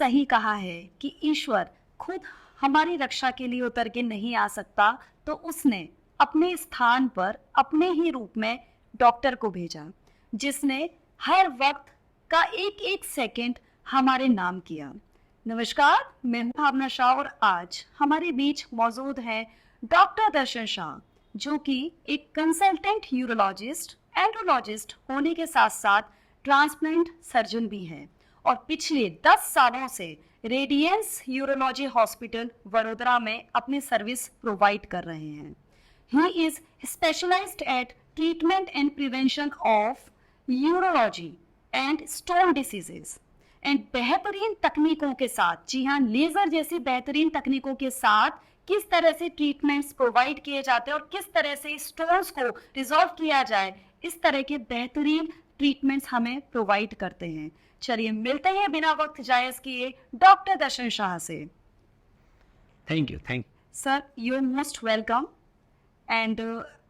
सही कहा है कि ईश्वर खुद हमारी रक्षा के लिए उतर के नहीं आ सकता, तो उसने अपने स्थान पर अपने ही रूप में डॉक्टर को भेजा, जिसने हर वक्त का एक एक सेकंड हमारे नाम किया। नमस्कार, मैं हूं भावना शाह और आज हमारे बीच मौजूद हैं डॉक्टर दर्शन शाह, जो कि एक कंसल्टेंट यूरोलॉजिस्ट, एंड्रोलॉजिस्ट होने के साथ साथ ट्रांसप्लांट सर्जन भी हैं और पिछले 10 सालों से रेडियंस यूरोलॉजी हॉस्पिटल वडोदरा में अपनी सर्विस प्रोवाइड कर रहे हैं। He is specialised at treatment and prevention of urology and stone diseases and बेहतरीन तकनीकों के साथ, जी हाँ, लेजर जैसी बेहतरीन तकनीकों के साथ किस तरह से ट्रीटमेंट्स प्रोवाइड किए जाते हैं और किस तरह से स्टोन्स को रिजॉल्व किया जाए, इस तरह के बेहतरीन ट्रीटमेंट्स हमें प्रोवाइड करते हैं। चलिए मिलते हैं बिना वक्त जाया किए डॉक्टर दर्शन शाह से। Thank you sir, you are most welcome. And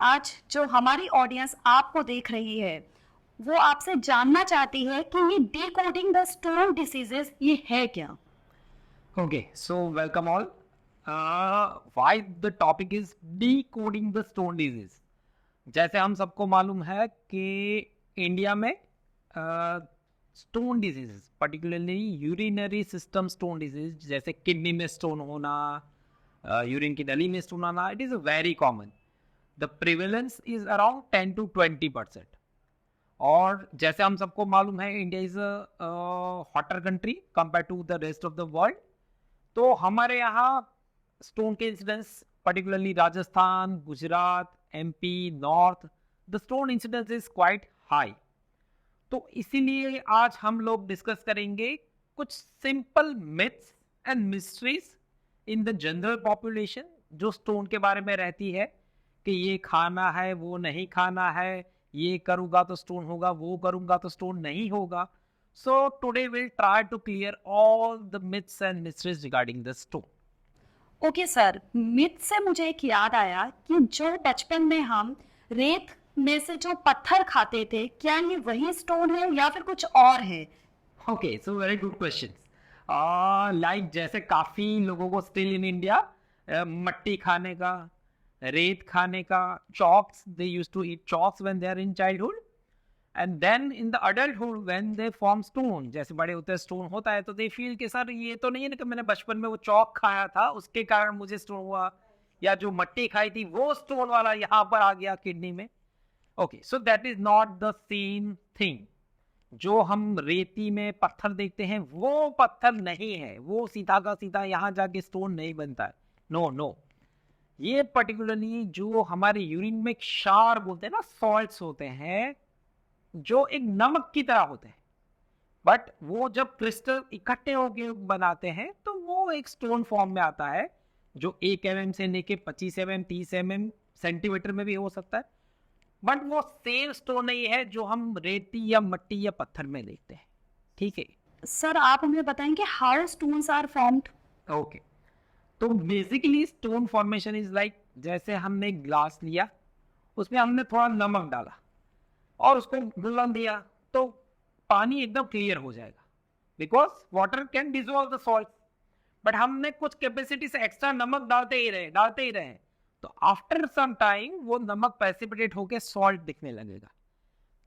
आज जो हमारी ऑडियंस आपको देख रही है वो आपसे जानना चाहती है कि ये डिकोडिंग द स्टोन डिसीजेस ये है क्या? Okay, so welcome all. Why the topic is decoding the stone disease. जैसे हम सबको मालूम है कि इंडिया में stone disease, particularly urinary system stone disease, जैसे किडनी में स्टोन होना, यूरिन की नली में स्टोन आना, it is very common. The prevalence is around 10 to 20%। और जैसे हम सबको मालूम है, India is a hotter country compare to the rest of the world. तो हमारे यहाँ स्टोन के incidence, particularly Rajasthan, Gujarat, MP, north, the stone incidence is quite high. तो इसीलिए आज हम लोग डिस्कस करेंगे कुछ simple myths and mysteries in the general population जो स्टोन के बारे में रहती है कि ये खाना है, वो नहीं खाना है, ये करूँगा तो स्टोन होगा, वो करूँगा तो स्टोन नहीं होगा। So today will try to clear all the myths and mysteries regarding the stone. Okay sir, myth से मुझे एक याद आया कि जो बचपन में हम रेत में से जो पत्थर खाते थे, क्या ये वही स्टोन है या फिर कुछ और है? Okay, so very good question. Like जैसे काफ़ी लोगों को स्टिल इन इंडिया मट्टी खाने का, रेत खाने का, chalks, they used to eat chalks when they are in childhood, and then in the adulthood when they form stone, जैसे बड़े होते हैं स्टोन होता है, तो they feel कि सर ये तो नहीं है ना कि मैंने बचपन में वो चौक खाया था उसके कारण मुझे स्टोन हुआ, या जो मट्टी खाई थी वो स्टोन वाला यहाँ पर आ गया किडनी में। Okay, so that is not the same thing. जो हम रेती में पत्थर देखते हैं वो पत्थर नहीं है, वो सीधा का सीधा यहाँ जाके स्टोन नहीं बनता है। नो नो, ये पर्टिकुलरली जो हमारे यूरिन में क्षार बोलते हैं ना, सॉल्ट्स होते हैं जो एक नमक की तरह होते हैं, बट वो जब क्रिस्टल इकट्ठे होके बनाते हैं तो वो एक स्टोन फॉर्म में आता है, जो 1 mm से लेके 25 mm 30 mm सेंटीमीटर में भी हो सकता है, बट वो सेम स्टोन नहीं है जो हम रेती या मट्टी या पत्थर में देखते हैं। ठीक है सर, आप हमें बताएंगे how stones are formed? Okay, तो basically stone formation is like, जैसे हमने एक ग्लास लिया, उसमें हमने थोड़ा नमक डाला और उसको घुला दिया तो पानी एकदम क्लियर हो जाएगा, because water can dissolve the salt. But हमने कुछ कैपेसिटी से एक्स्ट्रा नमक डालते ही रहे, तो आफ्टर सम टाइम वो नमक प्रेसिपिटेट होकर सॉल्ट दिखने लगेगा।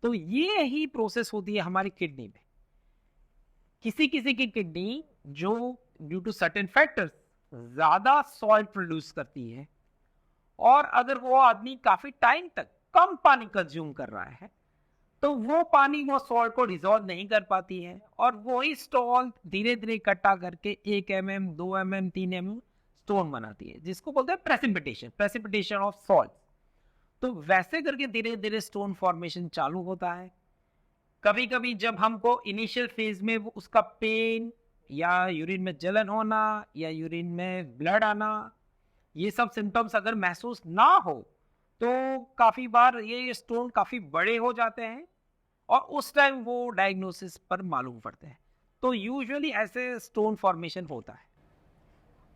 तो ये ही प्रोसेस होती है हमारी किडनी में। किसी किसी की किडनी जो ड्यू टू सर्टेन फैक्टर्स ज्यादा सॉल्ट प्रोड्यूस करती है, और अगर वो आदमी काफी टाइम तक कम पानी कंज्यूम कर रहा है तो वो पानी वो सॉल्ट को डिसॉल्व नहीं कर पाती है, और वही स्टोन धीरे धीरे इकट्ठा करके 1 mm 2 mm 3 mm स्टोन बनाती है, जिसको बोलते हैं प्रेसिपिटेशन ऑफ सॉल्ट। तो वैसे करके धीरे धीरे स्टोन फॉर्मेशन चालू होता है। कभी कभी जब हमको इनिशियल फेज में वो उसका पेन या यूरिन में जलन होना या यूरिन में ब्लड आना, ये सब सिम्टम्स अगर महसूस ना हो तो काफ़ी बार ये स्टोन काफ़ी बड़े हो जाते हैं और उस टाइम वो डायग्नोसिस पर मालूम पड़ते हैं। तो यूजुअली ऐसे स्टोन फॉर्मेशन होता है।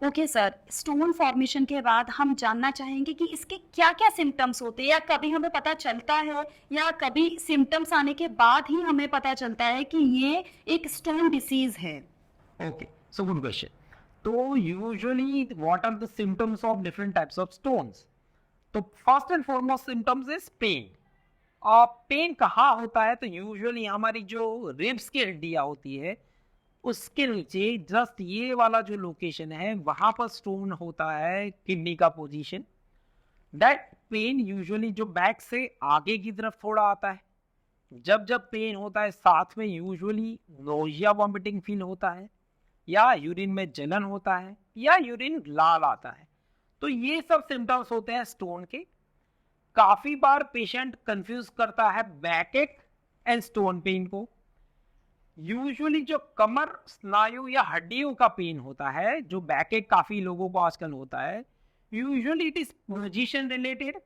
ओके सर, स्टोन फॉर्मेशन के बाद हम जानना चाहेंगे कि इसके क्या क्या सिम्टम्स होते हैं, या कभी हमें पता चलता है या कभी सिम्टम्स आने के बाद ही हमें पता चलता है कि ये एक स्टोन डिसीज है? Okay, So good question. तो usually what are the symptoms of different types of stones? तो first and foremost symptoms is pain. और पेन कहाँ होता है? तो यूजुअली हमारी जो रिब्स की हड्डियाँ होती है उसके नीचे जस्ट ये वाला जो लोकेशन है वहां पर स्टोन होता है, किडनी का पोजीशन. दैट पेन यूजुअली जो बैक से आगे की तरफ थोड़ा आता है. जब जब पेन होता है साथ में यूजुअली नोजिया वॉमिटिंग फील होता है, या यूरिन में जलन होता है, या यूरिन लाल आता है. तो ये सब सिम्टम्स होते हैं स्टोन के. काफी बार पेशेंट कंफ्यूज करता है बैक एक एंड स्टोन पेन को. यूजुअली जो कमर स्नायु या हड्डियों का पेन होता है, जो बैक एक काफी लोगों को आजकल होता है, usually it is position related.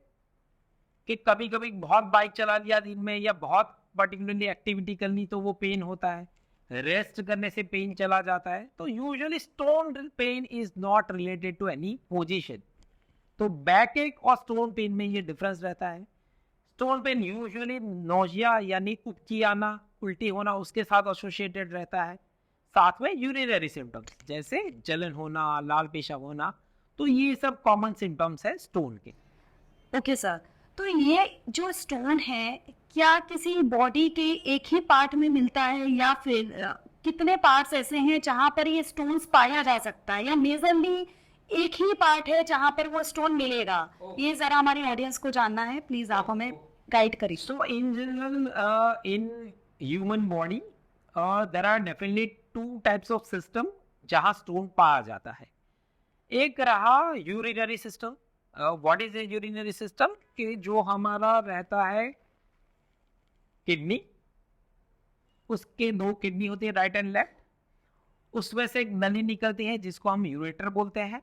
कि कभी कभी बहुत बाइक चला लिया दिन में या बहुत पर्टिकुलरली एक्टिविटी कर ली तो वो पेन होता है, रेस्ट करने से पेन चला जाता है. तो usually stone pain is not related to any position. तो बैक एक और स्टोन पेन में ये डिफरेंस रहता है. स्टोन पेन यूजुअली नोजिया यानी उबकी आना, उल्टी होना उसके साथ एसोसिएटेड रहता है. साथ में यूरिनरी सिम्टम्स जैसे जलन होना, लाल पेशाब होना. तो ये सब कॉमन सिम्टम्स है स्टोन के. ओके सर, तो ये जो स्टोन है क्या किसी बॉडी के एक ही पार्ट में मिलता है या फिर कितने पार्ट्स ऐसे हैं जहां पर ये स्टोन्स पाया जा सकता है, या मेजरली एक ही पार्ट है जहां पर वो स्टोन मिलेगा? ये जरा हमारी ऑडियंस को जानना है, प्लीज आप हमें गाइड करिए. So in general, in human body, there are definitely two types of system जहाँ स्टोन पाया जाता है. एक रहा urinary system. What is a urinary system? कि जो हमारा रहता है किडनी, उसके दो किडनी होती है राइट एंड लेफ्ट. उसमें से एक नली निकलती है जिसको हम यूरेटर बोलते हैं,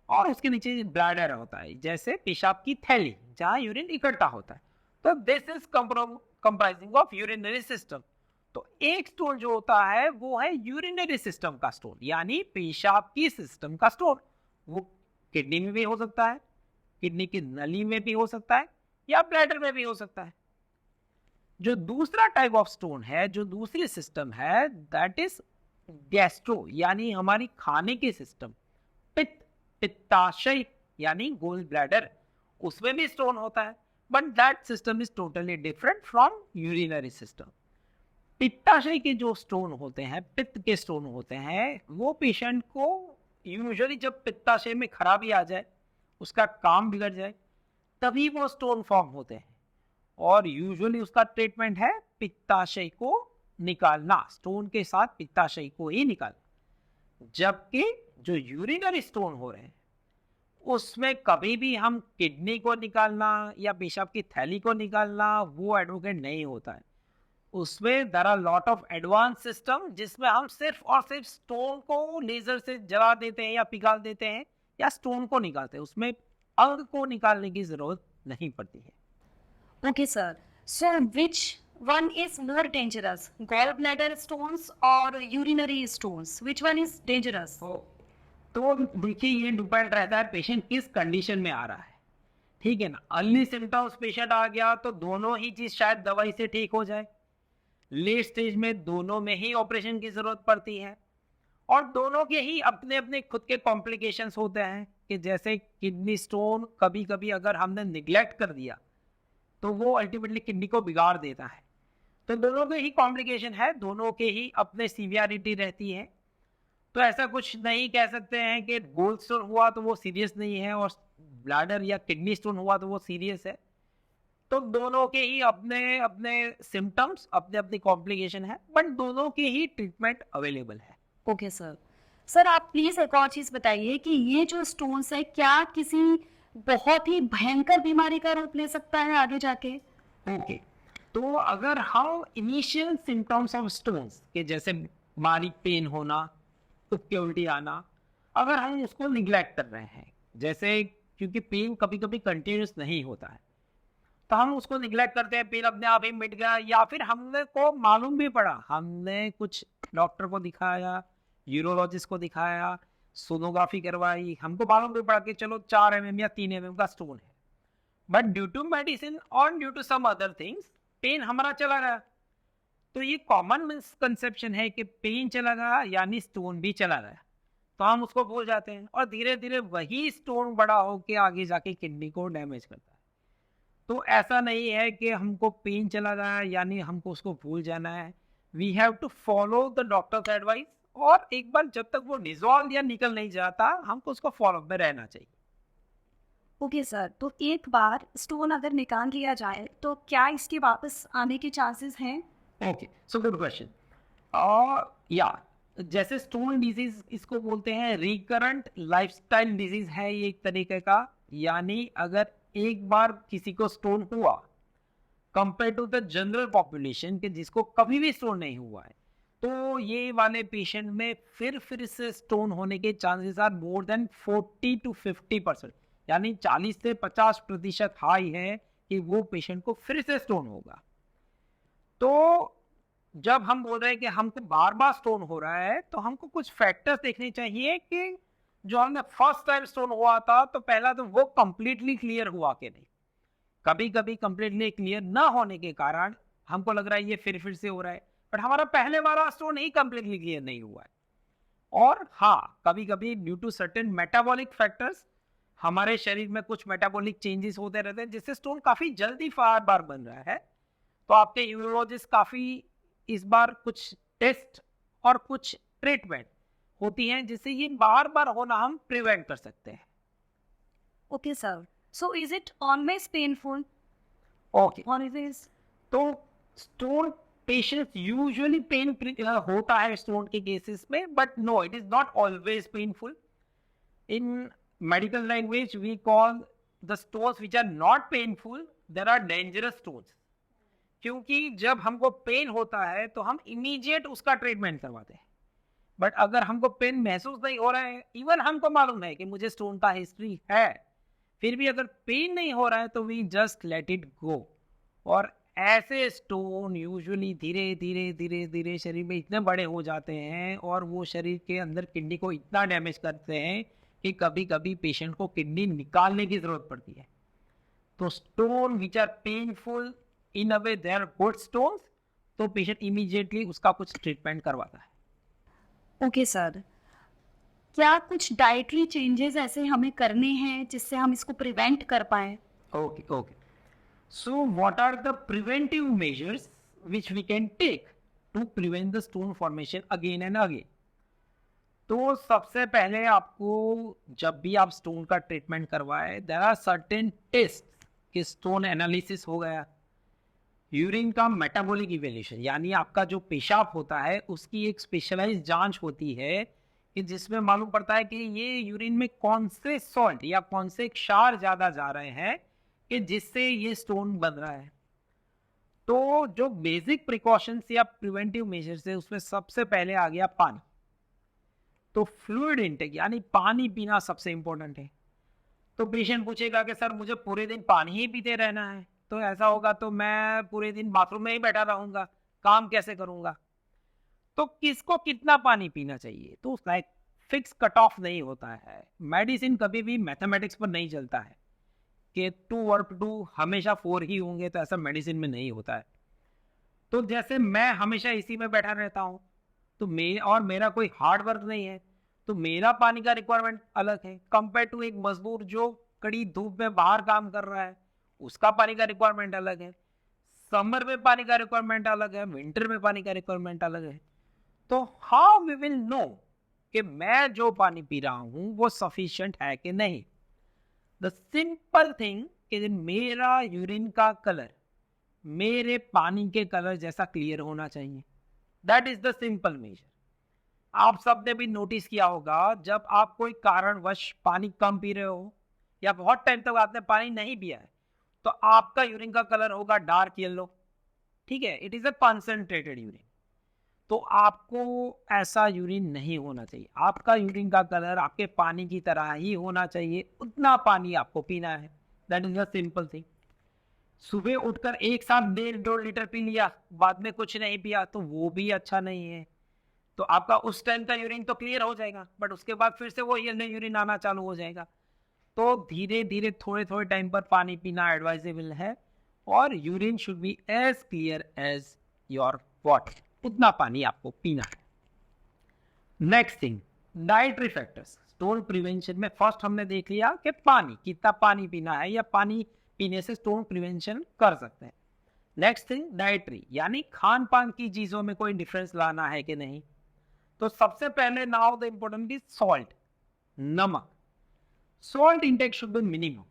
और उसके नीचे ब्लैडर होता है जैसे पेशाब की थैली जहाँ यूरिन इकट्ठा होता है. तो this is comprising of urinary system. तो एक स्टोन जो होता है वो है यूरिनरी सिस्टम का स्टोन, यानी पेशाब की सिस्टम का स्टोन. वो किडनी में भी हो सकता है, किडनी की नली में भी हो सकता है, या ब्लैडर में भी हो सकता है. जो दूसरा टाइप ऑफ स्टोन है, जो दूसरी सिस्टम है, दैट इज गैस्ट्रो यानी हमारी खाने की सिस्टम. पित्ताशय यानी गोल ब्लैडर, उसमें भी स्टोन होता है, but that system is totally different from urinary system. पित्ताशय के जो स्टोन होते हैं, पित्त के स्टोन होते हैं, वो पेशेंट को यूजुअली जब पित्ताशय में खराबी आ जाए, उसका काम बिगड़ जाए, तभी वो स्टोन फॉर्म होते हैं. और यूजुअली उसका ट्रीटमेंट है पित्ताशय को निकालना, स्टोन के साथ पित्ताशय को ही निकालना. जबकि जो यूरिनरी स्टोन हो रहे हैं उसमें कभी भी हम किडनी को निकालना या पेशाब की थैली को निकालना वो एडवोकेट नहीं होता है. उसमें there are lot of advance system जिसमें हम सिर्फ और सिर्फ स्टोन को लेजर से जला देते हैं या पिघाल देते हैं या स्टोन को निकालते हैं. उसमें अंग को निकालने की जरूरत नहीं पड़ती है. Okay, sir. So, which one is more dangerous, gallbladder stones or urinary stones? Which one is dangerous? तो देखिए ये डिपेंड रहता है पेशेंट किस कंडीशन में आ रहा है. ठीक है ना. अर्ली सिम्टम्स पेशेंट आ गया तो दोनों ही चीज शायद दवाई से ठीक हो जाए. लेट स्टेज में दोनों में ही ऑपरेशन की जरूरत पड़ती है, और दोनों के ही अपने अपने खुद के कॉम्प्लिकेशंस होते हैं. कि जैसे किडनी स्टोन कभी कभी अगर हमने निग्लेक्ट कर दिया तो वो अल्टीमेटली किडनी को बिगाड़ देता है. तो दोनों के ही कॉम्प्लिकेशन है, दोनों के ही अपने सीवियरिटी रहती है. तो ऐसा कुछ नहीं कह सकते हैं कि गोल्ड स्टोन हुआ तो वो सीरियस नहीं है और ब्लैडर या किडनी स्टोन हुआ तो वो सीरियस है. तो दोनों के ही अपने अपने सिम्टम्स, अपने अपनी कॉम्प्लिकेशन है, बट दोनों के ही ट्रीटमेंट अवेलेबल है. Okay sir. सर आप प्लीज एक और चीज बताइए कि ये जो स्टोन्स है क्या किसी बहुत ही भयंकर बीमारी का रूप ले सकता है आगे जाके? ओके. तो अगर हम इनिशियल सिम्टम्स ऑफ स्टोन्स के जैसे बारीक पेन होना, उबके उल्टी आना, अगर हम उसको निग्लेक्ट कर रहे हैं, जैसे क्योंकि पेन कभी कभी कंटिन्यूस नहीं होता है, तो हम उसको निग्लेक्ट करते हैं, पेन अपने आप ही मिट गया, या फिर हमने को मालूम भी पड़ा, हमने कुछ डॉक्टर को दिखाया, यूरोलॉजिस्ट को दिखाया, सोनोग्राफी करवाई, हमको मालूम भी पड़ा कि चलो 4 mm या 3 mm का स्टोन है, बट ड्यू टू मेडिसिन और due to some other things pain हमारा चला गया. तो ये कॉमन मिसकंसेप्शन है कि पेन चला गया यानी स्टोन भी चला गया, तो हम उसको भूल जाते हैं और धीरे धीरे वही स्टोन बड़ा होके आगे जाके किडनी को डैमेज करता है। तो ऐसा नहीं है कि हमको पेन चला गया यानी हमको उसको भूल जाना है। We have to follow the doctor's advice, और एक बार जब तक वो डिजॉल्व या निकल नहीं जाता हमको उसको फॉलो में रहना चाहिए। ओके सर, तो एक बार स्टोन अगर निकाल लिया जाए तो क्या इसके वापस आने के चांसेस हैं? Okay, so good question. और या जैसे स्टोन डिजीज इसको बोलते हैं रिकरेंट लाइफस्टाइल डिजीज है ये एक तरीके का, यानी अगर एक बार किसी को स्टोन हुआ compare to the general population के जिसको कभी भी स्टोन नहीं हुआ है, तो ये वाले पेशेंट में फिर से स्टोन होने के chances are more than 40 to 50%, यानी 40 से 50% हाई है कि वो पेशेंट को फिर से स्टोन होगा। तो जब हम बोल रहे हैं कि हमको बार बार स्टोन हो रहा है तो हमको कुछ फैक्टर्स देखने चाहिए कि जो हमने फर्स्ट टाइम स्टोन हुआ था तो पहला तो वो कंप्लीटली क्लियर हुआ कि नहीं। कभी कभी कंप्लीटली क्लियर ना होने के कारण हमको लग रहा है ये फिर से हो रहा है, बट हमारा पहले वाला स्टोन ही कंप्लीटली क्लियर नहीं हुआ है। और हाँ, कभी कभी due to certain metabolic factors हमारे शरीर में कुछ मेटाबॉलिक चेंजेस होते रहते हैं जिससे स्टोन काफी जल्दी बार बन रहा है। तो आपके यूरोलॉजिस्ट काफी इस बार कुछ टेस्ट और कुछ ट्रीटमेंट होती हैं जिससे ये बार बार होना हम प्रिवेंट कर सकते हैं। Okay sir, so is it always painful okay, और इज इट? तो स्टोन पेशेंट्स यूजुअली पेन होता है स्टोन के केसेस में, but no, it is not always painful. In medical language we call the stones which are not painful there are dangerous stones, क्योंकि जब हमको pen होता है तो हम इमीडिएट उसका ट्रीटमेंट करवाते हैं। बट अगर हमको पेन महसूस नहीं हो रहा है, इवन हमको मालूम है कि मुझे स्टोन का हिस्ट्री है, फिर भी अगर पेन नहीं हो रहा है तो we just let it go. और ऐसे स्टोन यूजुअली धीरे धीरे शरीर में इतने बड़े हो जाते हैं और वो शरीर के अंदर किडनी को इतना डैमेज करते हैं कि कभी कभी पेशेंट को किडनी निकालने की जरूरत पड़ती है। तो stone which are painful in a way they are good stones, तो पेशेंट इमीडिएटली उसका कुछ ट्रीटमेंट करवाता है। ओके सर, क्या कुछ डाइटरी चेंजेस ऐसे हमें करने हैं जिससे हम इसको प्रिवेंट कर पाए? Okay. So what are the preventive measures which we can take to prevent the stone formation again and again? तो सबसे पहले आपको जब भी आप स्टोन का ट्रीटमेंट करवाए, देयर आर सर्टेन टेस्ट कि स्टोन एनालिसिस हो गया, यूरिन का मेटाबॉलिक इवेल्यूशन यानी आपका जो पेशाब होता है उसकी एक स्पेशलाइज्ड जांच होती है कि जिसमें मालूम पड़ता है कि ये यूरिन में कौन से सॉल्ट या कौन से क्षार ज़्यादा जा रहे हैं कि जिससे ये स्टोन बन रहा है। तो जो बेसिक प्रिकॉशंस या प्रिवेंटिव मेजर्स है उसमें सबसे पहले आ गया पानी। तो फ्लूइड इंटेक यानी पानी पीना सबसे इंपॉर्टेंट है। तो पेशेंट पूछेगा कि सर मुझे पूरे दिन पानी ही पीते रहना है, तो ऐसा होगा तो मैं पूरे दिन बाथरूम में ही बैठा रहूंगा, काम कैसे करूंगा? तो किसको कितना पानी पीना चाहिए? तो लाइक फिक्स कट ऑफ नहीं होता है। मेडिसिन कभी भी मैथमेटिक्स पर नहीं चलता है कि 2 हमेशा 4 ही होंगे, तो ऐसा मेडिसिन में नहीं होता है। तो जैसे मैं हमेशा इसी में बैठा रहता हूँ तो मेरा कोई हार्ड वर्क नहीं है, तो मेरा पानी का रिक्वायरमेंट अलग है कंपेयर टू एक मजदूर जो कड़ी धूप में बाहर काम कर रहा है, उसका पानी का रिक्वायरमेंट अलग है। समर में पानी का रिक्वायरमेंट अलग है, विंटर में पानी का रिक्वायरमेंट अलग है। तो हाउ वी विल नो कि मैं जो पानी पी रहा हूं वो सफिशिएंट है कि नहीं? द सिंपल थिंग कि मेरा यूरिन का कलर मेरे पानी के कलर जैसा क्लियर होना चाहिए। That is the simple measure. आप सबने भी नोटिस किया होगा जब आप कोई कारणवश पानी कम पी रहे हो या बहुत टाइम तक आपने पानी नहीं पिया है तो आपका यूरिन का कलर होगा डार्क येलो, ठीक है, it is a concentrated urine. तो आपको ऐसा यूरिन नहीं होना चाहिए। आपका यूरिन का कलर आपके पानी की तरह ही होना चाहिए, उतना पानी आपको पीना है। That is a simple thing. सुबह उठकर एक साथ 1.5-2 लीटर पी लिया, बाद में कुछ नहीं पिया, तो वो भी अच्छा नहीं है। तो आपका उस टाइम का यूरिन तो क्लियर हो जाएगा, बट उसके बाद फिर से वो यूरिन आना चालू हो जाएगा। तो धीरे धीरे थोड़े टाइम पर पानी पीना एडवाइजेबल है, और urine should be as clear as your water, उतना पानी आपको पीना है। Next thing, dietary factors. Stone prevention में फर्स्ट हमने देख लिया कि पानी, कितना पानी पीना है या पानी पीने से स्टोन प्रिवेंशन कर सकते हैं। नेक्स्ट थिंग, डाइटरी, यानी खान पान की चीजों में कोई डिफरेंस लाना है कि नहीं। तो सबसे पहले now the important is salt, नमक। Salt intake should be minimum,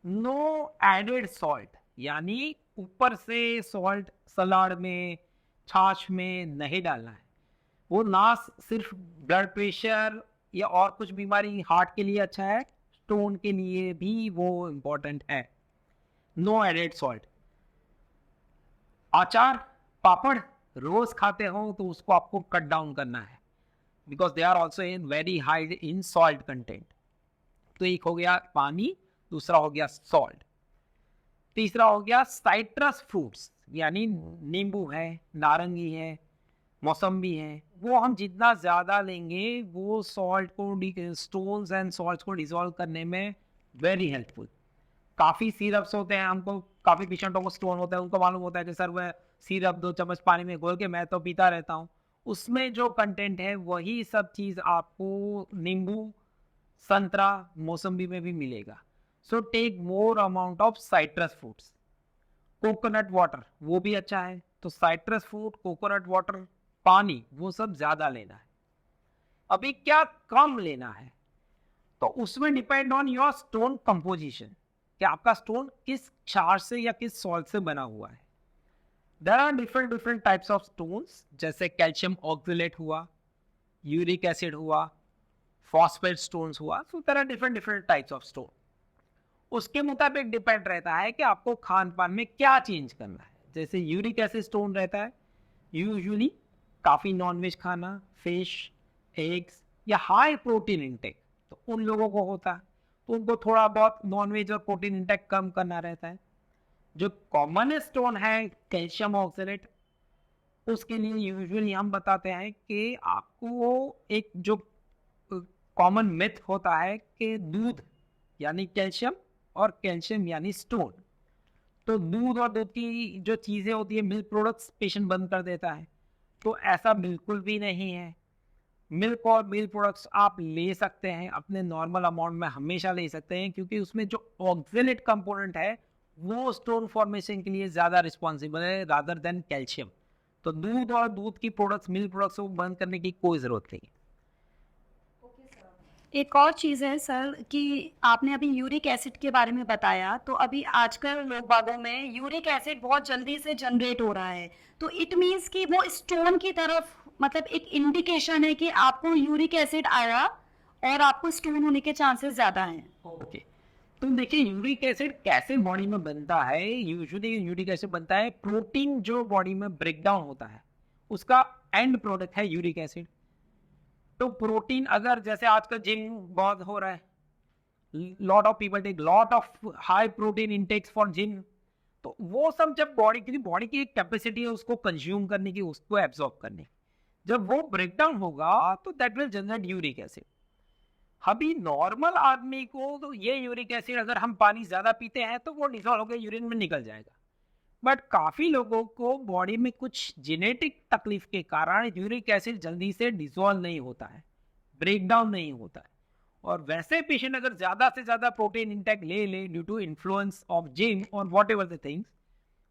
no added salt, यानी ऊपर से सॉल्ट सलाद में, छाछ में नहीं डालना है। वो ना सिर्फ ब्लड प्रेशर या और कुछ बीमारी, हार्ट के लिए अच्छा है, स्टोन के लिए भी वो इंपॉर्टेंट है। No added salt. अचार, पापड़ रोज खाते हो तो उसको आपको कट डाउन करना है, because they are also in very high in salt content. तो एक हो गया पानी, दूसरा हो गया सॉल्ट, तीसरा हो गया साइट्रस फ्रूट्स, यानी नींबू है, नारंगी है, मौसम्बी है। वो हम जितना ज़्यादा लेंगे वो सॉल्ट को, स्टोन्स एंड सॉल्ट्स को डिसॉल्व करने में वेरी हेल्पफुल। काफ़ी सिरप्स होते हैं, हमको काफ़ी पेशेंटों को स्टोन होता है, उनको मालूम होता है कि सर वह सिरप 2 चम्मच पानी में घोल के मैं तो पीता रहता हूँ, उसमें जो कंटेंट है वही सब चीज़ आपको नींबू, संतरा, मौसम्बी में भी मिलेगा। So take more amount of citrus fruits. Coconut water वो भी अच्छा है, तो साइट्रस फ्रूट, कोकोनट वाटर, पानी, वो सब ज़्यादा लेना है। अभी क्या कम लेना है, तो उसमें depend on your stone composition, कि आपका स्टोन किस क्षार से या किस सॉल्ट से बना हुआ है। There are different types of stones, जैसे कैल्शियम ऑक्सलेट हुआ, यूरिक एसिड हुआ, फॉस्फेट स्टोन्स हुआ। So there are different types of stone. उसके मुताबिक डिपेंड रहता है कि आपको खान पान में क्या चेंज करना है। जैसे यूरिक एसिड स्टोन रहता है, यूजुअली काफ़ी नॉनवेज खाना, फिश, एग्स या हाई प्रोटीन इंटेक, तो उन लोगों को होता है, तो उनको थोड़ा बहुत नॉनवेज और प्रोटीन इंटेक कम करना रहता है। जो कॉमन स्टोन है कैल्शियम ऑक्सलेट, उसके लिए यूजुअली हम बताते हैं कि आपको एक जो कॉमन मिथ होता है कि दूध यानी कैल्शियम और कैल्शियम यानी स्टोन, तो दूध और दूध की जो चीज़ें होती है, मिल्क प्रोडक्ट्स, पेशेंट बंद कर देता है। तो ऐसा बिल्कुल भी नहीं है। मिल्क और मिल्क प्रोडक्ट्स आप ले सकते हैं, अपने नॉर्मल अमाउंट में हमेशा ले सकते हैं, क्योंकि उसमें जो ऑक्सलेट कंपोनेंट है वो स्टोन फॉर्मेशन के लिए ज़्यादा रिस्पॉन्सिबल है रादर देन कैल्शियम। तो दूध और दूध की प्रोडक्ट्स, मिल्क प्रोडक्ट्स को बंद करने की कोई ज़रूरत नहीं। एक और चीज़ है सर कि आपने अभी यूरिक एसिड के बारे में बताया, तो अभी आजकल लोग बागों में यूरिक एसिड बहुत जल्दी से जनरेट हो रहा है, तो इट मीन्स कि वो स्टोन की तरफ, मतलब एक इंडिकेशन है कि आपको यूरिक एसिड आया और आपको स्टोन होने के चांसेस ज़्यादा हैं। ओके, तो देखिए यूरिक एसिड कैसे बॉडी में बनता है। यूजुअली यूरिक एसिड बनता है, प्रोटीन जो बॉडी में ब्रेक डाउन होता है उसका एंड प्रोडक्ट है यूरिक एसिड। तो प्रोटीन, अगर जैसे आजकल जिम बहुत हो रहा है, lot of people take lot of high protein intakes for gym, तो वो सब जब बॉडी की एक कैपेसिटी है उसको कंज्यूम करने की, उसको एब्जॉर्ब करने की, जब वो ब्रेकडाउन होगा तो that will generate uric acid. अभी नॉर्मल आदमी को तो ये यूरिक एसिड, अगर हम पानी ज़्यादा पीते हैं तो वो डिसॉल्व होकर यूरिन में निकल जाएगा, बट काफ़ी लोगों को बॉडी में कुछ जेनेटिक तकलीफ के कारण यूरिक एसिड जल्दी से डिसॉल्व नहीं होता है, ब्रेक डाउन नहीं होता है। और वैसे पेशेंट अगर ज़्यादा से ज़्यादा प्रोटीन इंटेक ले due to influence of gym और वॉट एवर द थिंग्स,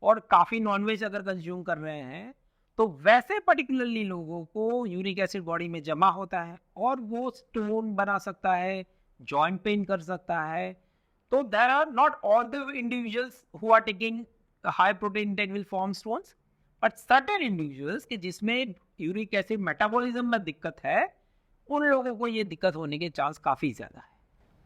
और काफ़ी नॉनवेज अगर कंज्यूम कर रहे हैं, तो वैसे पर्टिकुलरली लोगों को यूरिक एसिड बॉडी में जमा होता है और वो स्टोन बना सकता है, जॉइंट पेन कर सकता है। तो there are not all the individuals who are taking high protein intake will form stones, but certain individuals के जिसमें यूरिक एसिड मेटाबॉलिज्म में दिक्कत है, उन लोगों को ये दिक्कत होने के चांस काफ़ी ज़्यादा है।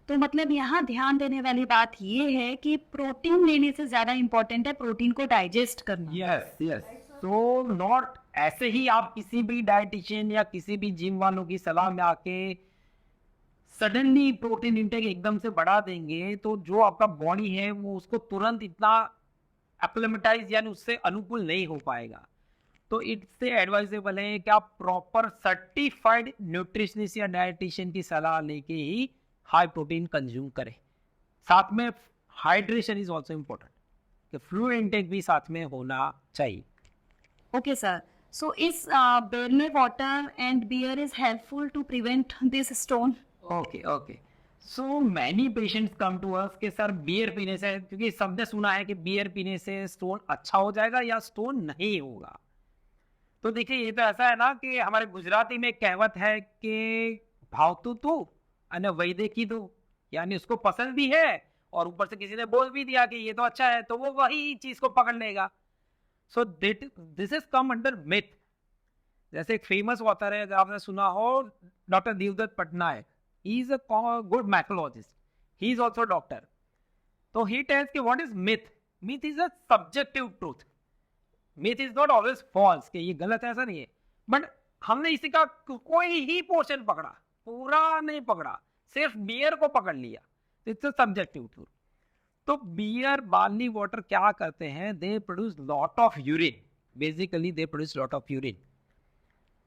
तो मतलब यहाँ ध्यान देने वाली बात ये है कि प्रोटीन लेने से ज़्यादा इम्पोर्टेंट है प्रोटीन को डाइजेस्ट करना। यस यस, सो नॉट ऐसे ही आप किसी भी डाइटिशियन या किसी भी जिम वालों की सलाह में आके सडनली प्रोटीन इंटेक एकदम से बढ़ा देंगे, तो जो आपका बॉडी है वो उसको तुरंत इतना एक्लेमेटाइज यानी उससे अनुकूल नहीं हो पाएगा। तो इससे एडवाइजेबल है कि आप प्रॉपर सर्टिफाइड न्यूट्रिशनिस्ट या डाइटिशियन की सलाह लेके ही हाई प्रोटीन कंज्यूम करें। साथ में हाइड्रेशन इज ऑल्सो इम्पोर्टेंट, कि फ्लूइड इंटेक भी साथ में होना चाहिए। Okay, sir. So is Berner water and beer is helpful to prevent this stone? Okay okay so many patients come to us कि सर बियर पीने से, क्योंकि सबने सुना है कि बियर पीने से स्टोन अच्छा हो जाएगा या स्टोन नहीं होगा। तो देखिए ये तो ऐसा है ना कि हमारे गुजराती में एक कहावत है कि भावतु तू अने वैदे की दो, यानी उसको पसंद भी है और ऊपर से किसी ने बोल भी दिया कि ये तो अच्छा है, तो वो वही चीज को पकड़ लेगा। So this is come under myth. जैसे एक फेमस ऑथर है, अगर आपने सुना हो, doctor Devdutt Pattanaik, he is a good mythologist, he is also doctor. तो ही टेल्स कि what is myth. Myth is a subjective truth. Myth is not always false, कि ये गलत है ऐसा नहीं है, बट हमने इसी का कोई ही पोर्शन पकड़ा, पूरा नहीं पकड़ा, सिर्फ बियर को पकड़ लिया। It's a subjective truth. तो बियर बार्ली वाटर क्या करते हैं, they produce lot of urine, basically they produce lot of urine.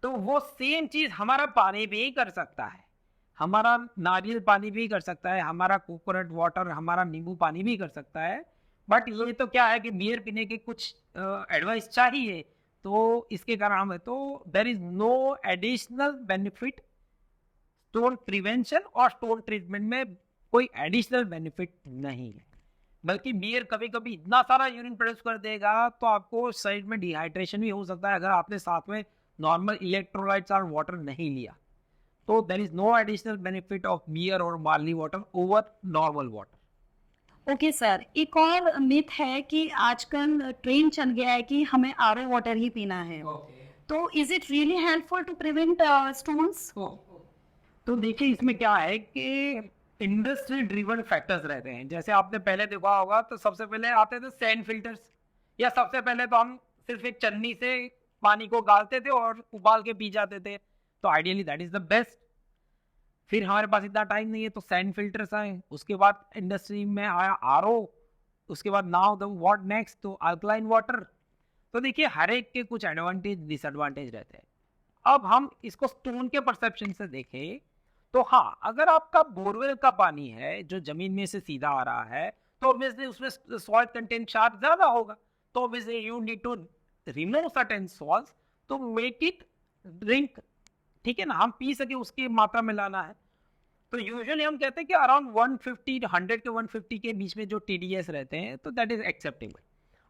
तो वो सेम चीज हमारा पानी भी कर सकता है, हमारा नारियल पानी भी कर सकता है, हमारा कोकोनट वाटर, हमारा नींबू पानी भी कर सकता है। बट ये तो क्या है कि बियर पीने के कुछ एडवाइस चाहिए, तो इसके कारण हमें, तो there is no additional benefit. Stone prevention और स्टोन ट्रीटमेंट में कोई एडिशनल बेनिफिट नहीं है, बल्कि बियर कभी कभी इतना सारा यूरिन प्रोड्यूस कर देगा तो आपको शरीर में डिहाइड्रेशन भी हो सकता है, अगर आपने साथ में नॉर्मल इलेक्ट्रोलाइट्स और वाटर नहीं लिया। तो there is no additional benefit of beer और barley water over normal water. Okay sir, एक और मिथ है कि आजकल ट्रेंड चल गया है कि हमें आरओ वाटर ही पीना है। तो is it really helpful to prevent stones? तो देखिए इसमें क्या है कि इंडस्ट्री ड्रिवन फैक्टर्स रहते हैं। जैसे आपने पहले देखा होगा तो सबसे पहले आते थे सैंड फिल्टर्स, या सबसे पहले तो हम सिर्फ एक चन्नी से पानी को गालते थे और उबाल के पी जाते थे, तो ideally that is the best. फिर हमारे पास इतना टाइम नहीं है तो सैंड फिल्टर्स आए, उसके बाद इंडस्ट्री में आया आरओ, उसके बाद नाउ द व्हाट नेक्स्ट, तो अल्कलाइन वाटर। तो देखिए हर एक के कुछ एडवांटेज डिसएडवांटेज रहते हैं। अब हम इसको स्टोन के परसेप्शन से देखें तो हाँ, अगर आपका बोरवेल का पानी है जो जमीन में से सीधा आ रहा है, तो ऑब्वियसली उसमें सॉइल कंटेंट शार्प ज्यादा होगा, तो obviously you need to remove certain salts to make it drink, ठीक है ना, हम पी सके उसकी मात्रा में लाना है। तो यूजुअली हम कहते हैं कि अराउंड 150 100 के 150 के बीच में जो TDS रहते हैं, तो दैट इज एक्सेप्टेबल।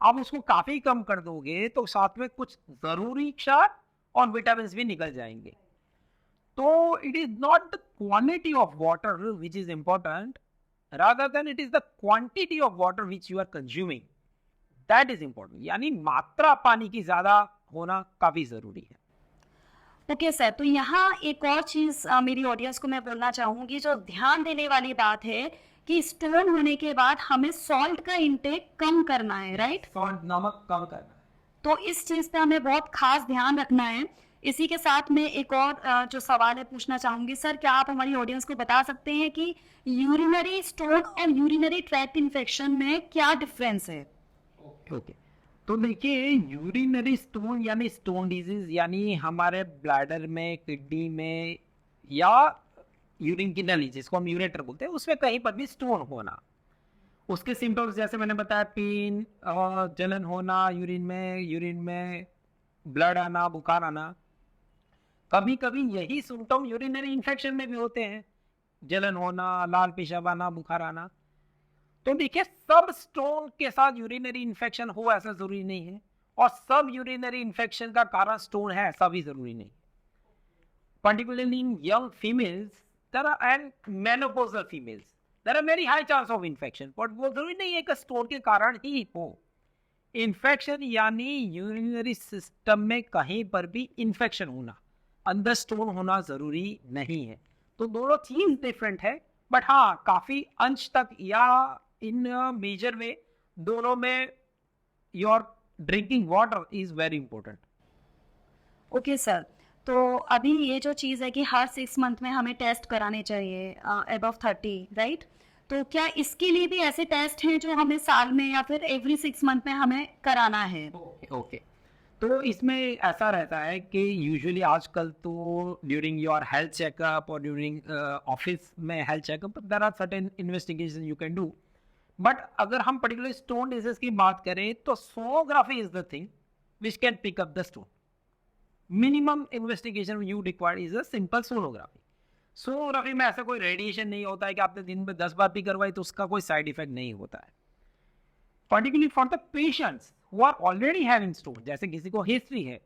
आप उसको काफी कम कर दोगे तो साथ में कुछ जरूरी क्षार और विटामिन भी निकल जाएंगे। तो it is not the quantity of water which is important, rather than it is the quantity of water which you are consuming, that is important. यानी मात्रा पानी की ज्यादा होना काफी जरूरी है। ओके सर, तो यहाँ एक और चीज़ मेरी ऑडियंस को मैं बोलना चाहूँगी, जो ध्यान देने वाली बात है कि स्टोन होने के बाद हमें सॉल्ट का इंटेक कम करना है, राइट? सॉल्ट, नमक कम करना है। तो इस चीज़ पे हमें बहुत खास ध्यान रखना है। इसी के साथ में एक और जो सवाल है पूछना चाहूँगी, सर क्या आप हमारी ऑडियंस को बता सकते हैं कि यूरिनरी स्टोन और यूरिनरी ट्रैक्ट इन्फेक्शन में क्या डिफरेंस है? ओके तो देखिए यूरिनरी स्टोन यानी स्टोन डिजीज, यानी हमारे ब्लैडर में, किडनी में, या यूरिन की नली जिसको हम यूरेटर बोलते हैं, उसमें कहीं पर भी स्टोन होना। उसके सिम्टम्स जैसे मैंने बताया, पेन, जलन होना यूरिन में ब्लड आना, बुखार आना। कभी कभी यही सिम्टम यूरिनरी इन्फेक्शन में भी होते हैं, जलन होना, लाल पेशाब आना, बुखार आना। तो देखिए सब स्टोन के साथ यूरिनरी इन्फेक्शन हो ऐसा जरूरी नहीं है, और सब यूरिनरी इन्फेक्शन का कारण स्टोन है ऐसा भी जरूरी नहीं। Particularly in young females and menopausal females there are very high chance of infection, but वो जरूरी नहीं है कि स्टोन के कारण ही हो इन्फेक्शन। यानी यूरिनरी सिस्टम में कहीं पर भी इन्फेक्शन होना, अंदर स्टोन होना जरूरी नहीं है। तो दोनों चीज डिफरेंट है, बट हाँ काफी अंश तक या इन मेजर वे दोनों में your drinking water is very important. Okay sir, तो अभी ये जो चीज़ है कि हर 6 मंथ में हमें टेस्ट कराने चाहिए अबव 30, राइट? तो क्या इसके लिए भी ऐसे टेस्ट हैं जो हमें साल में या फिर एवरी 6 मंथ में हमें कराना है? ओके तो इसमें ऐसा रहता है कि यूजुअली आजकल तो ड्यूरिंग योर हेल्थ चेकअप और ड्यूरिंग ऑफिस में health checkup there are certain investigation you can do. But अगर हम पर्टिकुलर स्टोन डिजीज की बात करें तो sonography is the thing which can pick up the stone. Minimum investigation you require is a simple sonography. Sonography में ऐसा कोई radiation नहीं होता है कि आपने दिन में 10 बार भी करवाई तो उसका कोई साइड इफेक्ट नहीं होता है. Particularly for the patients who are already having stone, जैसे किसी को हिस्ट्री है,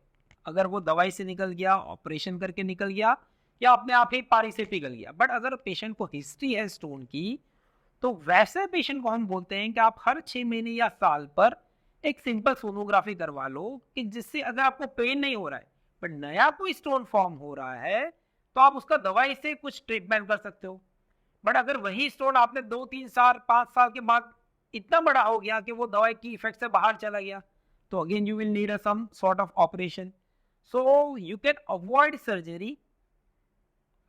अगर वो दवाई से निकल गया, ऑपरेशन करके निकल गया, या अपने आप ही पारी से पिघल गया, बट अगर पेशेंट को हिस्ट्री है स्टोन की, तो वैसे पेशेंट को हम बोलते हैं कि आप हर 6 महीने या साल पर एक सिंपल सोनोग्राफी करवा लो, कि जिससे अगर आपको पेन नहीं हो रहा है बट नया कोई स्टोन फॉर्म हो रहा है तो आप उसका दवाई से कुछ ट्रीटमेंट कर सकते हो. बट अगर वही स्टोन आपने 2-3 साल 5 साल के बाद इतना बड़ा हो गया कि वो दवाई की इफेक्ट से बाहर चला गया, तो again you will need some sort of operation. So you can avoid surgery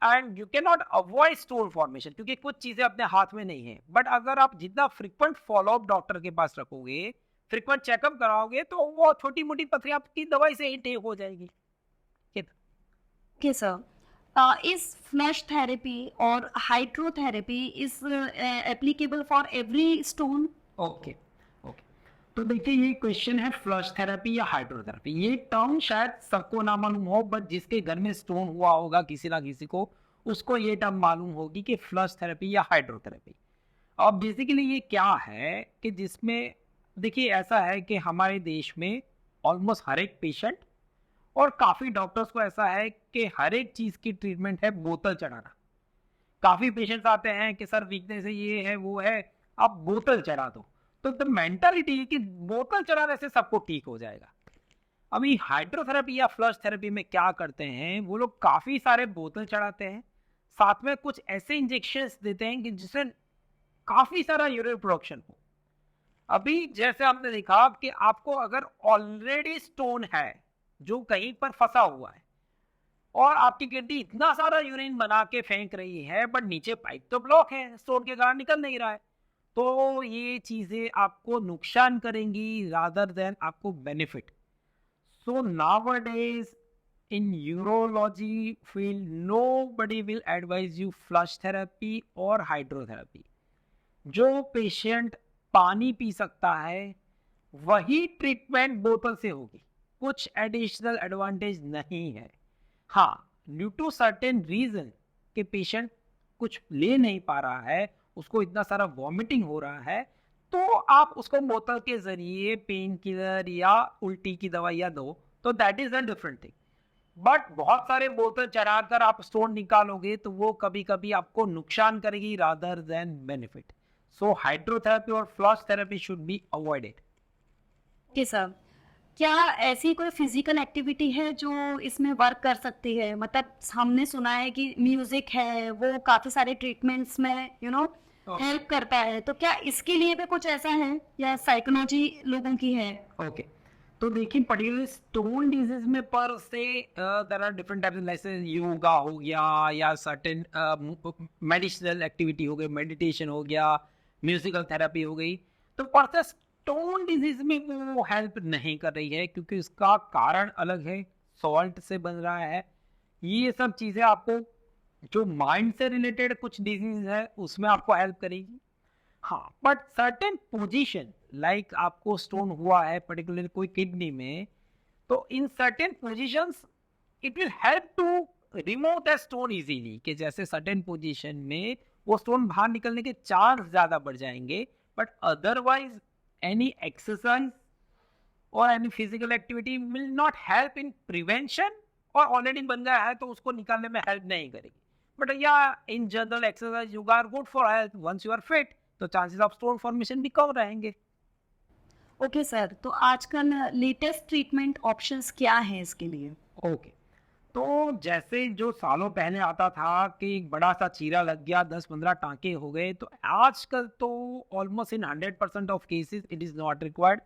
and you can not avoid stone formation, क्योंकि कुछ चीजें अपने हाथ में नहीं है. बट अगर आप जितना फ्रिक्वेंट फॉलोअप डॉक्टर के पास रखोगे, फ्रिक्वेंट चेकअप कराओगे, तो वो छोटी मोटी पथरी आपकी दवाई से ही ठीक हो जाएगी. Okay sir, is flush therapy or hydrotherapy is applicable for every stone? Okay. तो देखिए, ये क्वेश्चन है फ्लश थेरेपी या हाइड्रोथेरेपी. ये टर्म शायद सबको ना मालूम हो, बट जिसके घर में स्टोन हुआ होगा किसी ना किसी को, उसको ये टर्म मालूम होगी कि फ्लश थेरेपी या हाइड्रोथेरेपी. अब बेसिकली ये क्या है कि जिसमें देखिए ऐसा है कि हमारे देश में ऑलमोस्ट हर एक पेशेंट और काफ़ी डॉक्टर्स को ऐसा है कि हर एक चीज़ की ट्रीटमेंट है बोतल चढ़ाना. काफ़ी पेशेंट्स आते हैं कि सर वीकनेस है, ये है, वो है, आप बोतल चढ़ा दो. तो द मेंटालिटी है कि बोतल चढ़ाने से सबको ठीक हो जाएगा. अभी हाइड्रोथेरेपी या फ्लश थेरेपी में क्या करते हैं, वो लोग काफ़ी सारे बोतल चढ़ाते हैं, साथ में कुछ ऐसे इंजेक्शंस देते हैं कि जिससे काफ़ी सारा यूरिन प्रोडक्शन हो. अभी जैसे आपने देखा कि आपको अगर ऑलरेडी स्टोन है जो कहीं पर फंसा हुआ है और आपकी किडनी इतना सारा यूरिन बना के फेंक रही है, बट नीचे पाइप तो ब्लॉक है, स्टोन के कारण निकल नहीं रहा है, तो ये चीजें आपको नुकसान करेंगी रादर देन आपको benefit. So nowadays in urology field nobody will advise you flush therapy और हाइड्रोथेरेपी. जो पेशेंट पानी पी सकता है वही ट्रीटमेंट बोतल से होगी, कुछ एडिशनल एडवांटेज नहीं है. हाँ, ड्यू टू सर्टेन रीजन कि पेशेंट कुछ ले नहीं पा रहा है, उसको इतना सारा वॉमिटिंग हो रहा है, तो आप उसको बोतल के जरिए पेन किलर या उल्टी की दवाइयाँ दो, तो that is a different thing. But बहुत सारे बोतल चढ़ाकर आप स्टोन निकालोगे तो वो कभी कभी आपको नुकसान करेगी रादर देन बेनिफिट. सो हाइड्रोथेरेपी और flush therapy should be avoided. Okay sir, क्या ऐसी कोई फिजिकल एक्टिविटी है जो इसमें वर्क कर सकती है? मतलब हमने सुना है कि म्यूजिक है, वो काफी सारे ट्रीटमेंट्स में हेल्प करता है, तो क्या इसके लिए भी कुछ ऐसा है या साइकोलॉजी लोगों की है? ओके. तो देखिए, पर्टिकुलर स्टोन डिजीज में पर से देयर आर डिफरेंट टाइप्स, जैसे योगा हो गया या सर्टेन मेडिसिनल एक्टिविटी हो गई, मेडिटेशन हो गया, म्यूजिकल थेरेपी हो गई. तो पर से स्टोन डिजीज में वो हेल्प नहीं कर रही है, क्योंकि उसका कारण अलग है, सॉल्ट से बन रहा है. ये सब चीज़ें आपको जो माइंड से रिलेटेड कुछ डिजीज है उसमें आपको हेल्प करेगी. हाँ, बट सर्टेन पोजीशन लाइक आपको स्टोन हुआ है पर्टिकुलर कोई किडनी में, तो in certain positions it will help to remove the stone easily, कि जैसे सर्टेन पोजीशन में वो स्टोन बाहर निकलने के चांस ज़्यादा बढ़ जाएंगे. But otherwise any exercise or any physical activity will not help in prevention, और ऑलरेडी बन गया है तो उसको निकालने में हेल्प नहीं करेगी. बट या in general exercise yoga are good for health. Once you are fit तो चांसेस ऑफ स्टोन फॉर्मेशन भी कम रहेंगे. ओके सर, तो आजकल लेटेस्ट ट्रीटमेंट ऑप्शंस क्या हैं इसके लिए? ओके. तो जैसे जो सालों पहले आता था कि एक बड़ा सा चीरा लग गया, 10-15 टांके हो गए, तो आजकल तो almost in 100% of cases it is not required.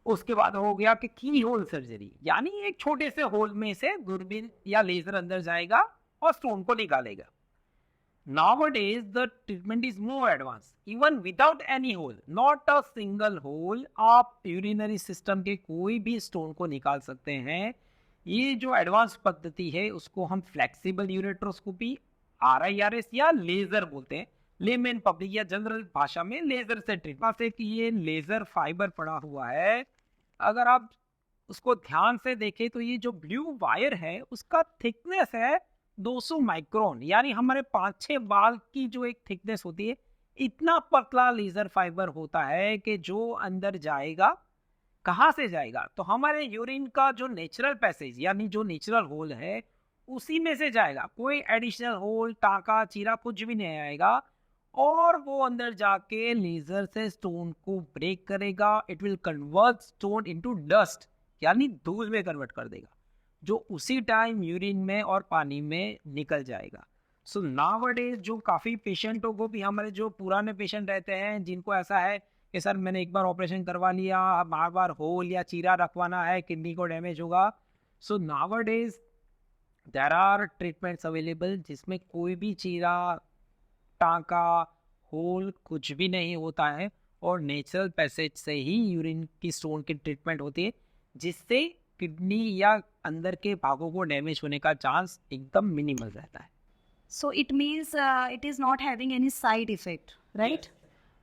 उसके बाद हो गया कि की होल सर्जरी, यानी एक छोटे से होल में से दूरबीन या लेजर अंदर जाएगा और स्टोन को निकालेगा. Nowadays the treatment is more advanced, even without any hole, not a single hole, आप यूरिनरी सिस्टम के कोई भी स्टोन को निकाल सकते हैं. ये जो एडवांस पद्धति है उसको हम फ्लेक्सिबल यूरेट्रोस्कोपी, RIRS या लेजर बोलते हैं, लेमेन पब्लिक या जनरल भाषा में लेजर से ट्रीटमेंट. से कि ये लेजर फाइबर पड़ा हुआ है, अगर आप उसको ध्यान से देखें तो ये जो ब्लू वायर है उसका थिकनेस है 200 माइक्रोन, यानी हमारे 5-6 बाल की जो एक थिकनेस होती है, इतना पतला लेजर फाइबर होता है कि जो अंदर जाएगा, कहाँ से जाएगा, तो हमारे यूरिन का जो नेचुरल पैसेज यानी जो नेचुरल होल है उसी में से जाएगा। कोई एडिशनल होल, टाका, चीरा कुछ भी नहीं आएगा, और वो अंदर जाके लेजर से स्टोन को ब्रेक करेगा। It will convert stone into dust, यानी धूल में कन्वर्ट कर देगा, जो उसी टाइम यूरिन में और पानी में निकल जाएगा। सो नाउअडेज जो काफ़ी पेशेंटों को भी, हमारे जो पुराने पेशेंट रहते हैं जिनको ऐसा है कि सर मैंने एक बार ऑपरेशन करवा लिया, बार बार होल या चीरा रखवाना है, किडनी को डैमेज होगा। So nowadays there are treatments available जिसमें कोई भी चीरा, टाँका, होल कुछ भी नहीं होता है, और नेचुरल पैसेज से ही यूरिन की स्टोन की ट्रीटमेंट होती है, जिससे किडनी या अंदर के भागों को डैमेज होने का चांस एकदम मिनिमल रहता है। So it means it is not having any side effect, right?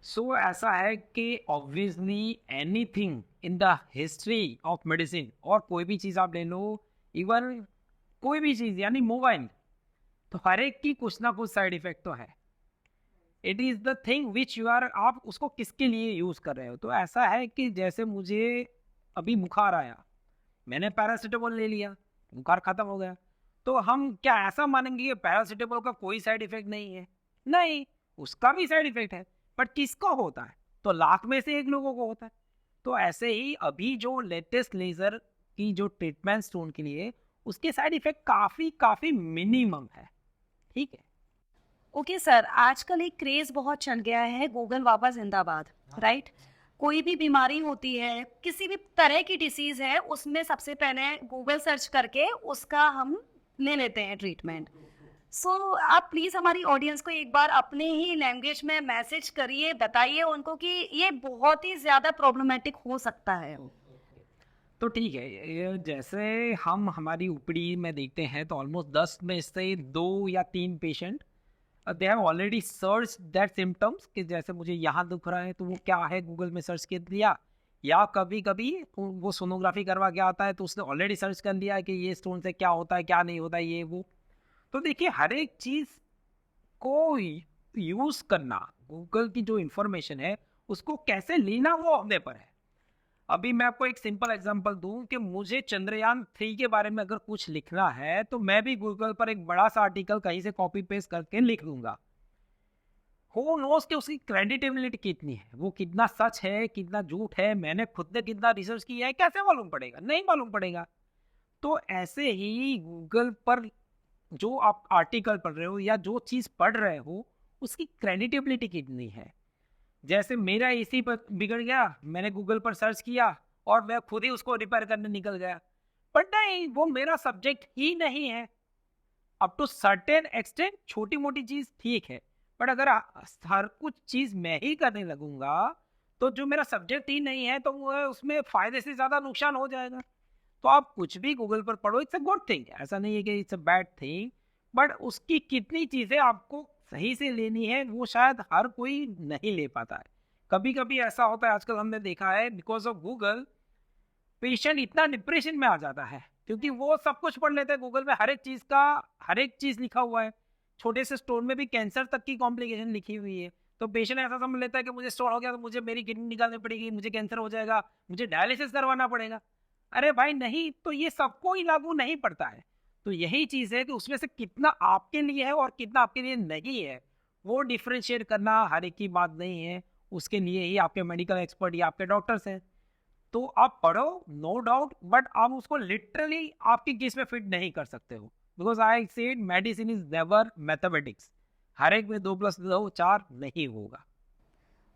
सो ऐसा है कि obviously anything in the history of medicine, और कोई भी चीज़ आप ले लो, इवन कोई भी चीज़ यानी मोबाइल, तो हर एक की कुछ ना कुछ साइड इफेक्ट तो है। It is the thing which you are, आप उसको किसके लिए यूज़ कर रहे हो। तो ऐसा है कि जैसे मुझे अभी बुखार आया, मैंने पैरासीटामोल ले लिया, बुखार ख़त्म हो गया, तो हम क्या ऐसा मानेंगे कि पैरासीटामोल का कोई साइड इफेक्ट नहीं है? नहीं, उसका भी साइड इफेक्ट है, बट किसको होता है? तो लाख में से एक लोगों को होता है। तो ऐसे ही अभी जो लेटेस्ट लेज़र की जो ट्रीटमेंट स्टोन के लिए, उसके साइड इफेक्ट काफ़ी मिनिमम है। ठीक है। ओके सर, आजकल एक क्रेज बहुत चल गया है, गूगल बाबा जिंदाबाद, राइट? कोई भी बीमारी होती है, किसी भी तरह की डिसीज है, उसमें सबसे पहले गूगल सर्च करके उसका हम ले लेते हैं ट्रीटमेंट। सो आप प्लीज हमारी ऑडियंस को एक बार अपने ही लैंग्वेज में मैसेज करिए, बताइए उनको कि ये बहुत ही ज्यादा प्रॉब्लमेटिक हो सकता है। तो ठीक है, ये जैसे हम हमारी उपड़ी में देखते हैं तो ऑलमोस्ट 10 में से 2 या 3 patient they have already search that symptoms, कि जैसे मुझे यहाँ दुख रहा है तो वो क्या है गूगल में सर्च कर दिया, या कभी कभी वो सोनोग्राफी करवा के आता है तो उसने ऑलरेडी सर्च कर लिया है कि ये स्टोन से क्या होता है, क्या नहीं होता है, ये वो। तो देखिए, हर एक चीज़ को यूज़ करना, गूगल की जो इंफॉर्मेशन है उसको कैसे लेना, वो अपने पर है। अभी मैं आपको एक सिंपल एग्जांपल दूं कि मुझे चंद्रयान 3 के बारे में अगर कुछ लिखना है तो मैं भी गूगल पर एक बड़ा सा आर्टिकल कहीं से कॉपी पेस्ट करके लिख दूंगा। हो नोस कि उसकी क्रेडिटेबिलिटी कितनी है, वो कितना सच है, कितना झूठ है, मैंने खुद ने कितना रिसर्च किया है, कैसे मालूम पड़ेगा? नहीं मालूम पड़ेगा। तो ऐसे ही गूगल पर जो आप आर्टिकल पढ़ रहे हो या जो चीज़ पढ़ रहे हो, उसकी क्रेडिटेबिलिटी कितनी है। जैसे मेरा एसी पर बिगड़ गया, मैंने गूगल पर सर्च किया और मैं खुद ही उसको रिपेयर करने निकल गया, बट नहीं, वो मेरा सब्जेक्ट ही नहीं है। अप टू सर्टेन एक्सटेंट छोटी मोटी चीज़ ठीक है, बट अगर हर कुछ चीज़ मैं ही करने लगूंगा तो जो मेरा सब्जेक्ट ही नहीं है तो वो उसमें फ़ायदे से ज़्यादा नुकसान हो जाएगा। तो आप कुछ भी गूगल पर पढ़ो, इट्स अ गुड थिंग, ऐसा नहीं है कि it's a bad thing, but उसकी कितनी चीज़ें आपको सही से लेनी है वो शायद हर कोई नहीं ले पाता है। कभी कभी ऐसा होता है, आजकल हमने देखा है, बिकॉज ऑफ गूगल पेशेंट इतना डिप्रेशन में आ जाता है क्योंकि वो सब कुछ पढ़ लेते हैं गूगल में, हर एक चीज़ का हर एक चीज़ लिखा हुआ है, छोटे से स्टोन में भी कैंसर तक की कॉम्प्लिकेशन लिखी हुई है। तो पेशेंट ऐसा समझ लेता है कि मुझे स्टोन हो गया तो मुझे मेरी किडनी निकालनी पड़ेगी, मुझे कैंसर हो जाएगा, मुझे डायलिसिस करवाना पड़ेगा। अरे भाई नहीं, तो ये सबको ही लागू नहीं पड़ता है। तो यही चीज़ है कि उसमें से कितना आपके लिए है और कितना आपके लिए नहीं है, वो डिफ्रेंशिएट करना हर एक की बात नहीं है, उसके लिए ही आपके मेडिकल एक्सपर्ट या आपके डॉक्टर्स हैं। तो आप पढ़ो, नो डाउट, बट आप उसको लिटरली आपकी केस में फिट नहीं कर सकते हो, because I said medicine is never mathematics, हर एक में 2+2 4 नहीं होगा।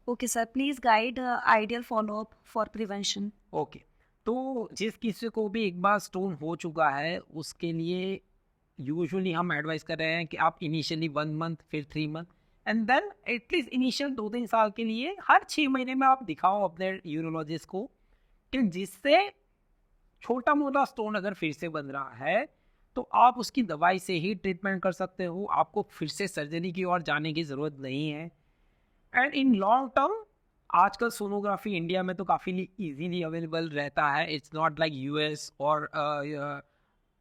Okay sir, please guide ideal follow up for prevention. Okay, तो जिस किसी को भी एक बार स्टोन हो चुका है उसके लिए यूजुअली हम एडवाइस कर रहे हैं कि आप इनिशियली 1 मंथ, फिर 3 month, and then at least initial 2-3 साल के लिए हर 6 महीने में आप दिखाओ अपने यूरोलॉजिस्ट को, कि जिससे छोटा मोटा स्टोन अगर फिर से बन रहा है तो आप उसकी दवाई से ही ट्रीटमेंट कर सकते हो, आपको फिर से सर्जरी की ओर जाने की ज़रूरत नहीं है। एंड इन लॉन्ग टर्म आजकल सोनोग्राफी इंडिया में तो काफ़ी इजीली अवेलेबल रहता है. इट्स नॉट लाइक यूएस और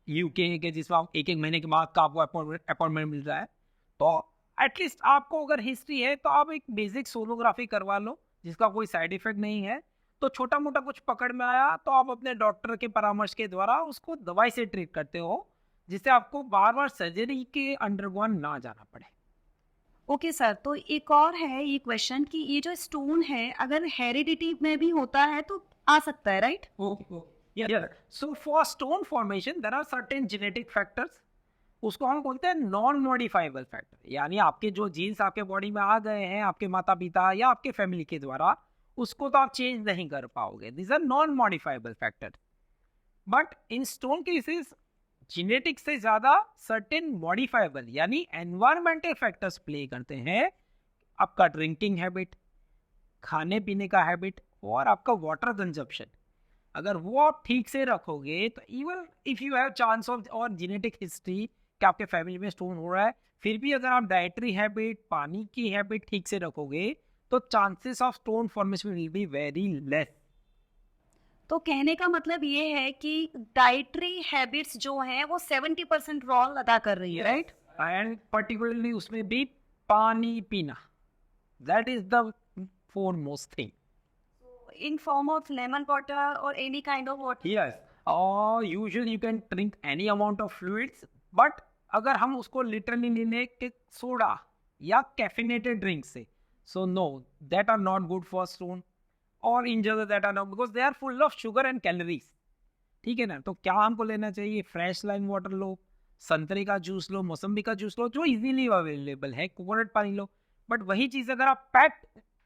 यूके के जिसमें आप एक महीने के बाद का आपको अपॉइंटमेंट मिल रहा है. तो एटलीस्ट आपको अगर हिस्ट्री है तो आप एक बेसिक सोनोग्राफी करवा लो जिसका कोई साइड इफेक्ट नहीं है. तो छोटा मोटा कुछ पकड़ में आया तो आप अपने डॉक्टर के परामर्श के द्वारा उसको दवाई से ट्रीट करते हो, जिससे आपको बार बार सर्जरी के अंडरगोन ना जाना पड़े. ओके सर, तो एक और है ये क्वेश्चन कि ये जो स्टोन है अगर हेरिडिटी में भी होता है तो आ सकता है, right? Yeah. So for stone formation there are certain genetic factors. उसको हम बोलते हैं नॉन मॉडिफाइबल फैक्टर, यानी आपके जो जीन्स आपके बॉडी में आ गए हैं आपके माता पिता या आपके फैमिली के द्वारा, उसको तो आप चेंज नहीं कर पाओगे. This are non modifiable factor. But in stone cases genetics से ज़्यादा सर्टेन मॉडिफाइबल यानी एनवायरमेंटल फैक्टर्स प्ले करते हैं. आपका ड्रिंकिंग हैबिट, खाने पीने का हैबिट और आपका वाटर कंजप्शन, अगर वो आप ठीक से रखोगे तो even if you have chance of और जेनेटिक हिस्ट्री कि आपके फैमिली में स्टोन हो रहा है, फिर भी अगर आप डाइटरी हैबिट, पानी की हैबिट ठीक से रखोगे तो chances of stone formation will be very less. तो कहने का मतलब ये है कि डाइटरी हैबिट्स जो हैं वो 70% रोल अदा कर रही है, राइट? एंड पर्टिकुलरली उसमें भी पानी पीना, that is the foremost thing. In form of lemon water or any kind of water? Yes. Or usually you can drink any amount of fluids, but अगर हम उसको लिटरली ले लें कि सोडा या कैफिनेटेड ड्रिंक से, so no, that are not good for stone. Or in general that are not, because they are full of sugar and calories. ठीक है ना? तो क्या हमको लेना चाहिए? फ्रेश लाइम वाटर लो, संतरे का जूस लो, मौसम्बी का जूस लो, जो इजीली अवेलेबल है, कोकोनट पानी लो. बट वही चीज़ अगर आप पैक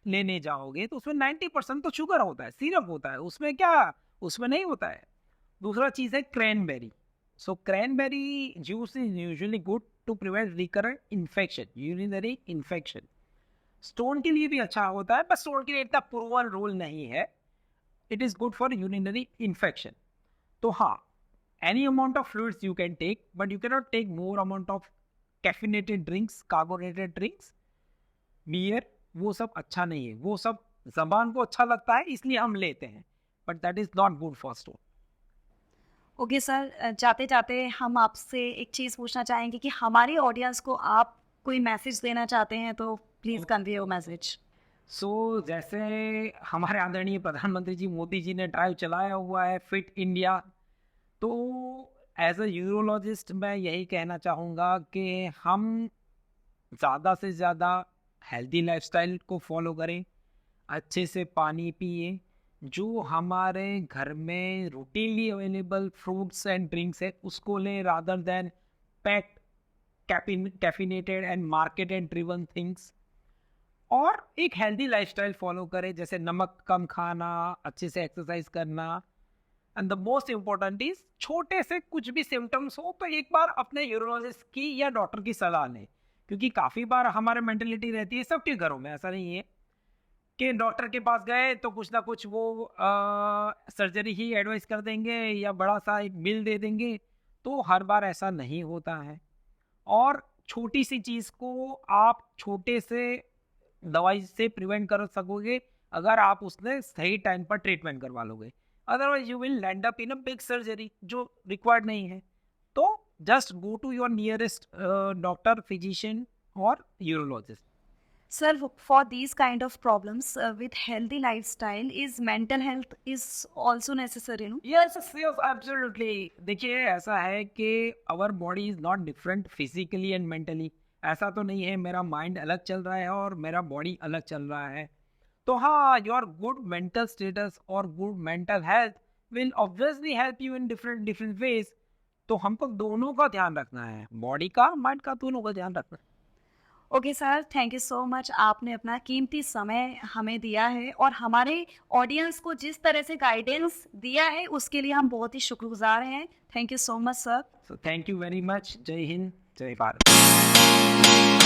लेने जाओगे तो उसमें 90% तो शुगर होता है, सिरप होता है, उसमें क्या, उसमें नहीं होता है. दूसरा चीज़ है cranberry. So cranberry juice is usually good to prevent recurrent infection, urinary infection. Stone के लिए भी अच्छा होता है, बट स्टोन के लिए इतना प्रूवन रोल नहीं है. It is good for urinary infection. तो हाँ, any amount of fluids you can take, but you can not take more amount of caffeinated drinks, carbonated drinks, beer. वो सब अच्छा नहीं है. वो सब जबान को अच्छा लगता है इसलिए हम लेते हैं, but that is not good for stone. Okay sir, जाते जाते हम आपसे एक चीज़ पूछना चाहेंगे कि हमारी ऑडियंस को आप कोई मैसेज देना चाहते हैं तो प्लीज़ कन्वे योर मैसेज. सो जैसे हमारे आदरणीय प्रधानमंत्री जी मोदी जी ने ड्राइव चलाया हुआ है फिट इंडिया, तो एज अ यूरोलॉजिस्ट मैं यही कहना चाहूँगा कि हम ज़्यादा से ज़्यादा हेल्दी लाइफस्टाइल को फॉलो करें, अच्छे से पानी पिए, जो हमारे घर में routinely available fruits and drinks है उसको लें rather than packed, caffeinated and marketed driven things. और एक हेल्दी लाइफस्टाइल फॉलो करें, जैसे नमक कम खाना, अच्छे से एक्सरसाइज करना. And the most important is छोटे से कुछ भी सिम्टम्स हो तो एक बार अपने यूरोलॉजिस्ट की या डॉक्टर की सलाह लें, क्योंकि काफ़ी बार हमारे मेंटेलिटी रहती है सबके घरों में, ऐसा नहीं है कि डॉक्टर के पास गए तो कुछ ना कुछ वो सर्जरी ही एडवाइस कर देंगे या बड़ा सा एक बिल दे देंगे. तो हर बार ऐसा नहीं होता है. और छोटी सी चीज़ को आप छोटे से दवाई से प्रिवेंट कर सकोगे अगर आप उसने सही टाइम पर ट्रीटमेंट करवा लोगे. Otherwise you will land up in a big surgery जो रिक्वायर्ड नहीं है. तो just go to your nearest doctor, physician or urologist. Sir, for these kind of problems with healthy lifestyle, is mental health is also necessary, no? Yes, absolutely. देखिए ऐसा है कि our body is not different physically and mentally. ऐसा तो नहीं है मेरा mind अलग चल रहा है और मेरा बॉडी अलग चल रहा है. तो हाँ, your good mental status or good mental health will obviously help you in different ways. तो हमको दोनों का ध्यान रखना है, बॉडी का, माइंड का, दोनों का ध्यान रखना है. Okay sir, thank you so much. आपने अपना कीमती समय हमें दिया है और हमारे ऑडियंस को जिस तरह से गाइडेंस दिया है उसके लिए हम बहुत ही शुक्रगुजार हैं. Thank you so much sir. So thank you very much. जय हिंद, जय भारत.